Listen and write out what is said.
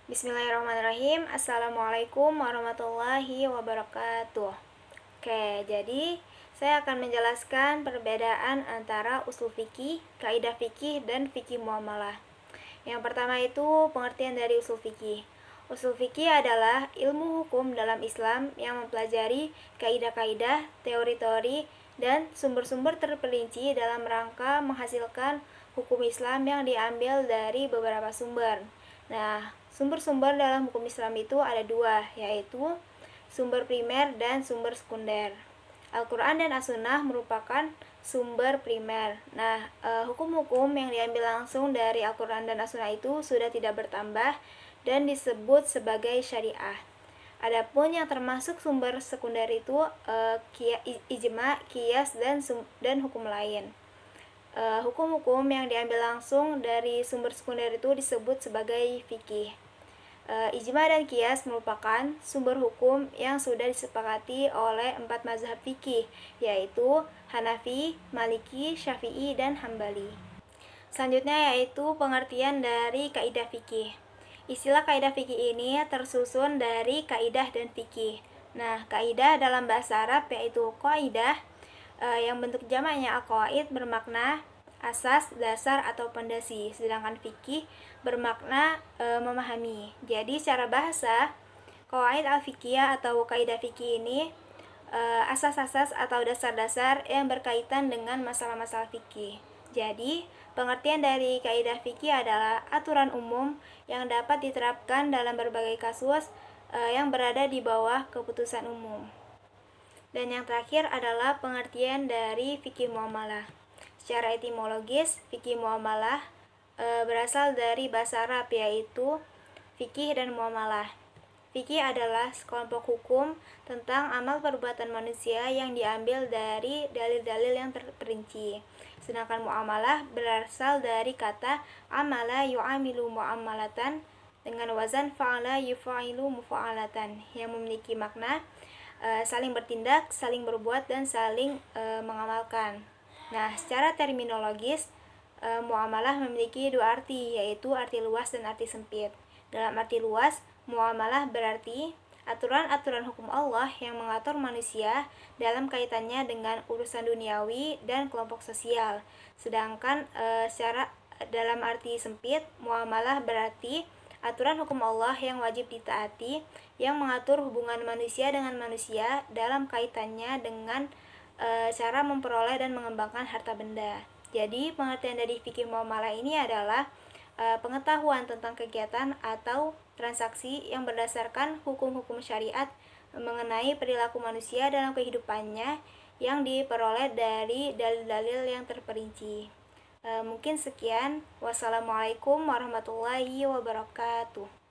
Bismillahirrahmanirrahim. Assalamualaikum warahmatullahi wabarakatuh. Oke, jadi saya akan menjelaskan perbedaan antara usul fikih, kaidah fikih, dan fikih muamalah. Yang pertama itu pengertian dari usul fikih. Usul fikih adalah ilmu hukum dalam Islam yang mempelajari kaidah-kaidah, teori-teori, dan sumber-sumber terperinci dalam rangka menghasilkan hukum Islam yang diambil dari beberapa sumber. Nah, sumber-sumber dalam hukum Islam itu ada dua, yaitu sumber primer dan sumber sekunder. Al-Quran dan As-Sunnah merupakan sumber primer. Nah, hukum-hukum yang diambil langsung dari Al-Quran dan As-Sunnah itu sudah tidak bertambah dan disebut sebagai syariah. Adapun yang termasuk sumber sekunder itu ijma, qiyas, dan hukum lain. Hukum-hukum yang diambil langsung dari sumber sekunder itu disebut sebagai fikih. Ijma dan qiyas merupakan sumber hukum yang sudah disepakati oleh 4 mazhab fikih, yaitu Hanafi, Maliki, Syafi'i, dan Hambali. Selanjutnya yaitu pengertian dari kaidah fikih. Istilah kaidah fikih ini tersusun dari kaidah dan fikih. Nah, kaidah dalam bahasa Arab yaitu qaidah, yang bentuk jamaknya aqaid bermakna asas, dasar, atau pondasi, sedangkan fikih bermakna memahami. Jadi secara bahasa, qawaid al-fiqhiyah atau kaidah fikih ini asas-asas atau dasar-dasar yang berkaitan dengan masalah-masalah fikih. Jadi, pengertian dari kaidah fikih adalah aturan umum yang dapat diterapkan dalam berbagai kasus yang berada di bawah keputusan umum. Dan yang terakhir adalah pengertian dari fikih muamalah. Secara etimologis, fikih muamalah berasal dari bahasa Arab yaitu fikih dan muamalah. Fikih adalah sekelompok hukum tentang amal perbuatan manusia yang diambil dari dalil-dalil yang terperinci. Sedangkan muamalah berasal dari kata amala yu'amilu mu'amalatan dengan wazan fa'ala yufa'ilu mufa'alatan yang memiliki makna saling bertindak, saling berbuat, dan saling mengamalkan. Nah, secara terminologis, muamalah memiliki dua arti, yaitu arti luas dan arti sempit. Dalam arti luas, muamalah berarti aturan-aturan hukum Allah yang mengatur manusia dalam kaitannya dengan urusan duniawi dan kelompok sosial. Sedangkan secara dalam arti sempit, muamalah berarti aturan hukum Allah yang wajib ditaati, yang mengatur hubungan manusia dengan manusia dalam kaitannya dengan cara memperoleh dan mengembangkan harta benda. Jadi, pengertian dari fikih muamalah ini adalah pengetahuan tentang kegiatan atau transaksi yang berdasarkan hukum-hukum syariat mengenai perilaku manusia dalam kehidupannya yang diperoleh dari dalil-dalil yang terperinci. Mungkin sekian. Wassalamualaikum warahmatullahi wabarakatuh.